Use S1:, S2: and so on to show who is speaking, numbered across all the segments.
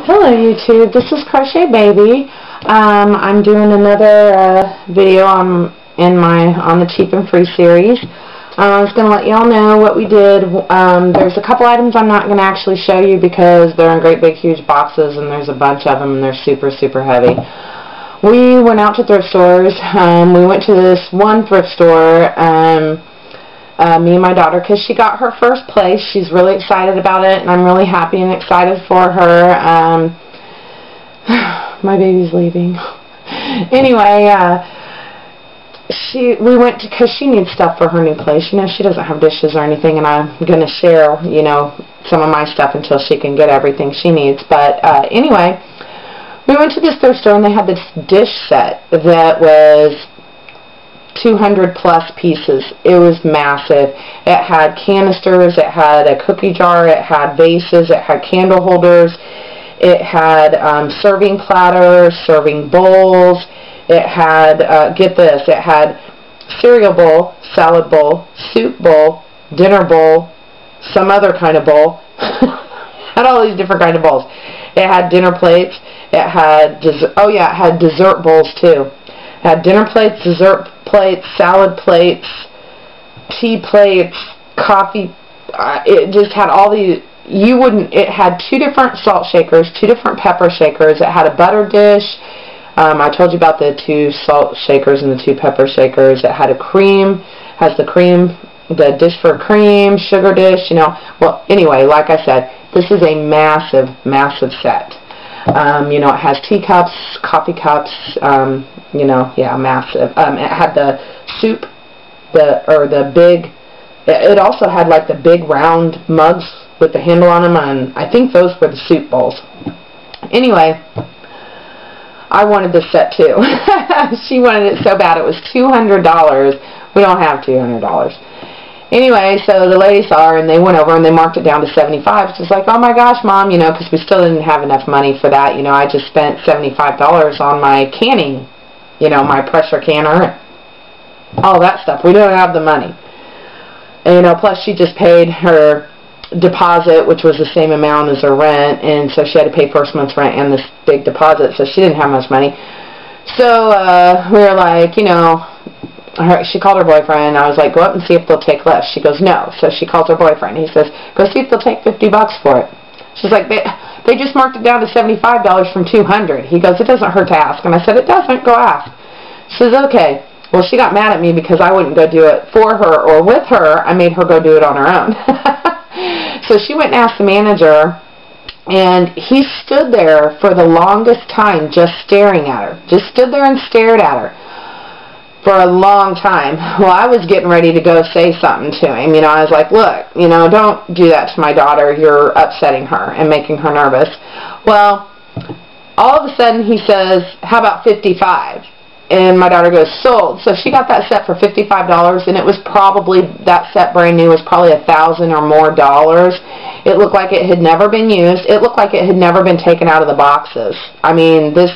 S1: Hello YouTube, this is Crochet Baby. I'm doing another video on the Cheap and Free series. I was going to let y'all know what we did. There's a couple items I'm not going to actually show you because they're in great big huge boxes and there's a bunch of them and they're super heavy. We went out to thrift stores. We went to this one thrift store, me and my daughter, because she got her first place. She's really excited about it and I'm really happy and excited for her. My baby's leaving. Anyway, we went because she needs stuff for her new place. You know, she doesn't have dishes or anything, and I'm going to share, you know, some of my stuff until she can get everything she needs. But anyway, we went to this thrift store and they had this dish set that was 200 plus pieces. It was massive. It had canisters, it had a cookie jar, it had vases, it had candle holders, it had serving platters, serving bowls, it had, get this, it had cereal bowl, salad bowl, soup bowl, dinner bowl, some other kind of bowl. Had all these different kind of bowls. It had dinner plates, it had dessert, oh yeah, it had dessert bowls too. It had dinner plates, dessert plates, salad plates, tea plates, coffee. It just had all these. You wouldn't. It had 2 different salt shakers, 2 different pepper shakers. It had a butter dish. I told you about the 2 salt shakers and the 2 pepper shakers. It had a cream. Has the cream, the dish for cream, sugar dish. You know. Well, anyway, like I said, this is a massive set. You know, it has teacups, coffee cups. You know, yeah, massive. It had the soup, the big. It also had like the big round mugs with the handle on them, and I think those were the soup bowls. Anyway, I wanted this set too. She wanted it so bad. It was $200. We don't have $200. Anyway, so the lady saw her and they went over and they marked it down to $75. She's like, oh my gosh, Mom, you know, because we still didn't have enough money for that. You know, I just spent $75 on my canning, you know, my pressure canner, all that stuff. We don't have the money. And, you know, plus she just paid her deposit, which was the same amount as her rent, and so she had to pay first month's rent and this big deposit, so she didn't have much money. So we were like, you know, she called her boyfriend. I was like, go up and see if they'll take less. She goes, no. So she calls her boyfriend. He says, go see if they'll take $50 for it. She's like, they just marked it down to $75 from $200. He goes, it doesn't hurt to ask. And I said, it doesn't. Go ask. She says, okay. Well, she got mad at me because I wouldn't go do it for her or with her. I made her go do it on her own. So she went and asked the manager, and he stood there for the longest time just staring at her. Just stood there and stared at her for a long time. Well, I was getting ready to go say something to him. You know, I was like, look, you know, don't do that to my daughter. You're upsetting her and making her nervous. Well, all of a sudden he says, how about $55? And my daughter goes, sold. So she got that set for $55, and it was probably, that set brand new was probably $1,000 or more dollars. It looked like it had never been used. It looked like it had never been taken out of the boxes. I mean, this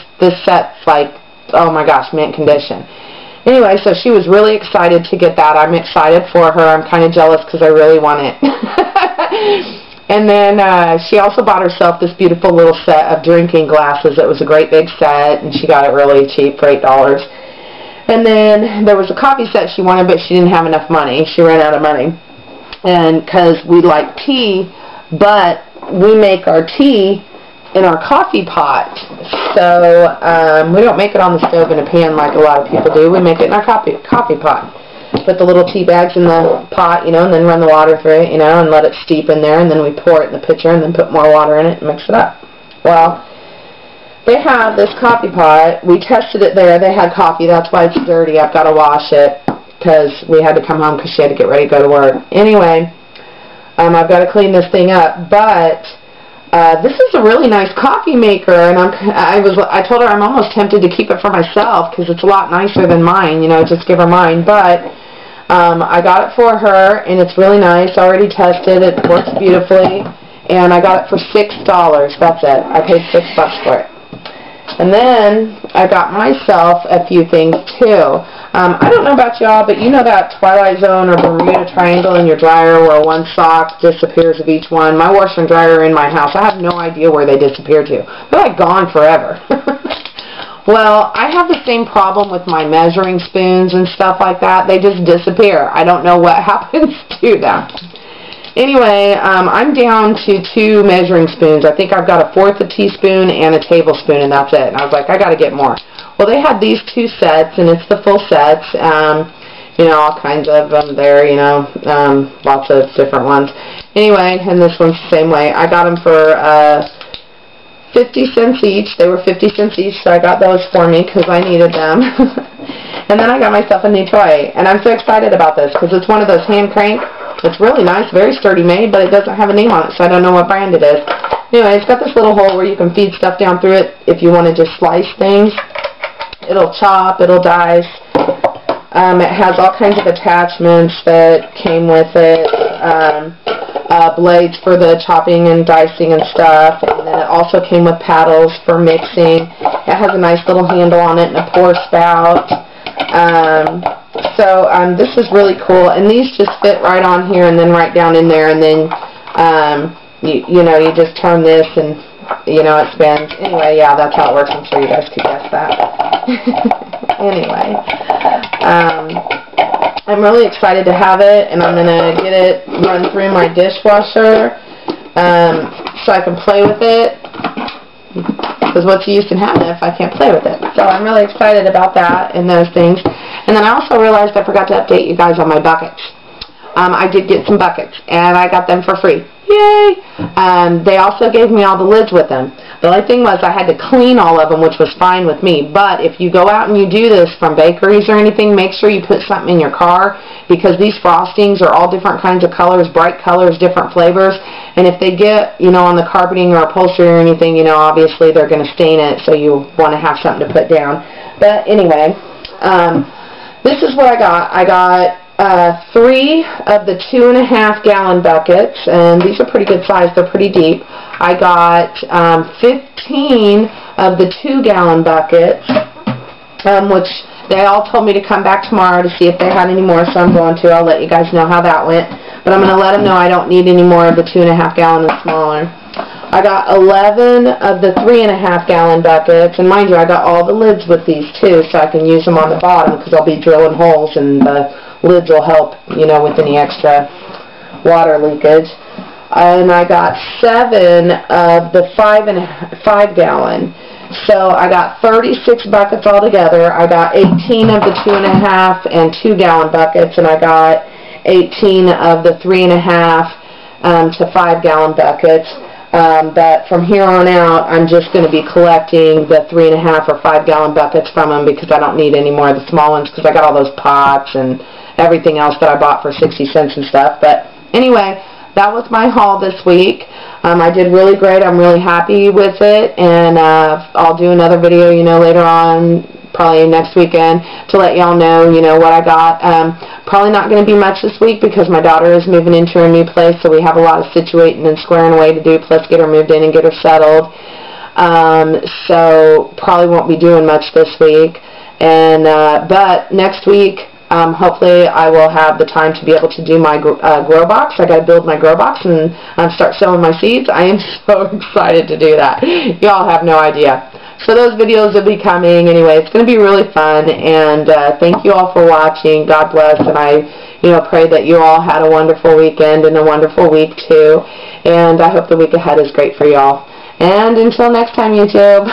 S1: set's like, oh my gosh, mint condition. Anyway, so she was really excited to get that. I'm excited for her. I'm kind of jealous because I really want it. And then she also bought herself this beautiful little set of drinking glasses. It was a great big set, and she got it really cheap for $8. And then there was a coffee set she wanted, but she didn't have enough money. She ran out of money. And because we like tea, but we make our tea in our coffee pot. So we don't make it on the stove in a pan like a lot of people do. We make it in our coffee pot. Put the little tea bags in the pot, you know, and then run the water through it, you know, and let it steep in there, and then we pour it in the pitcher and then put more water in it and mix it up. Well, they have this coffee pot. We tested it there. They had coffee. That's why it's dirty. I've got to wash it because we had to come home because she had to get ready to go to work. Anyway, I've got to clean this thing up, but this is a really nice coffee maker, and I told her I'm almost tempted to keep it for myself because it's a lot nicer than mine, you know, just give her mine. But I got it for her, and it's really nice. Already tested. It works beautifully, and I got it for $6. That's it. I paid $6 for it. And then I got myself a few things too. I don't know about y'all, but you know that Twilight Zone or Bermuda Triangle in your dryer where one sock disappears of each one? My washer and dryer are in my house. I have no idea where they disappeared to. They're like gone forever. Well, I have the same problem with my measuring spoons and stuff like that. They just disappear. I don't know what happens to them. Anyway, I'm down to 2 measuring spoons. I think I've got a 1/4 teaspoon and a tablespoon, and that's it. And I was like, I got to get more. Well, they had these 2 sets, and it's the full sets. You know, all kinds of them there, you know, lots of different ones. Anyway, and this one's the same way. I got them for 50 cents each. They were 50 cents each, so I got those for me because I needed them. And then I got myself a new toy, and I'm so excited about this because it's one of those hand crank. It's really nice, very sturdy made, but it doesn't have a name on it, so I don't know what brand it is. Anyway, it's got this little hole where you can feed stuff down through it if you want to just slice things. It'll chop, it'll dice. It has all kinds of attachments that came with it. Blades for the chopping and dicing and stuff. And then it also came with paddles for mixing. It has a nice little handle on it and a pour spout. So this is really cool, and these just fit right on here and then right down in there, and then you know, you just turn this and you know it spins. Anyway, yeah, that's how it works. I'm sure you guys could guess that. Anyway, I'm really excited to have it, and I'm gonna get it run through my dishwasher so I can play with it. Because what's the use in having it if I can't play with it? So I'm really excited about that and those things. And then I also realized I forgot to update you guys on my buckets. I did get some buckets, and I got them for free. Yay! They also gave me all the lids with them. The only thing was I had to clean all of them, which was fine with me. But if you go out and you do this from bakeries or anything, make sure you put something in your car, because these frostings are all different kinds of colors, bright colors, different flavors. And if they get, you know, on the carpeting or upholstery or anything, you know, obviously they're going to stain it, so you want to have something to put down. But anyway, this is what I got. I got 3 of the 2.5 gallon buckets, and these are pretty good size. They're pretty deep. I got 15 of the 2 gallon buckets, which they all told me to come back tomorrow to see if they had any more, so I'm going to. I'll let you guys know how that went. But I'm going to let them know I don't need any more of the 2.5 gallon and smaller. I got 11 of the 3.5 gallon buckets, and mind you, I got all the lids with these too, so I can use them on the bottom because I'll be drilling holes, and the lids will help, you know, with any extra water leakage. And I got 7 of the 5 gallon. So I got 36 buckets altogether. I got 18 of the 2.5 and 2 gallon buckets, and I got 18 of the 3.5 to 5 gallon buckets. But from here on out, I'm just going to be collecting the 3.5 or 5 gallon buckets from them, because I don't need any more of the small ones, because I got all those pots and everything else that I bought for 60 cents and stuff. But anyway, that was my haul this week. I did really great. I'm really happy with it, and I'll do another video, you know, later on, probably next weekend, to let y'all know, you know, what I got. Probably not going to be much this week because my daughter is moving into a new place, so we have a lot of situating and squaring away to do, plus get her moved in and get her settled. So probably won't be doing much this week. And but next week, hopefully I will have the time to be able to do my grow box. I got to build my grow box and start sowing my seeds. I am so excited to do that. Y'all have no idea. So those videos will be coming. Anyway, it's going to be really fun, and thank you all for watching. God bless, and I, you know, pray that you all had a wonderful weekend and a wonderful week too. And I hope the week ahead is great for y'all. And until next time, YouTube.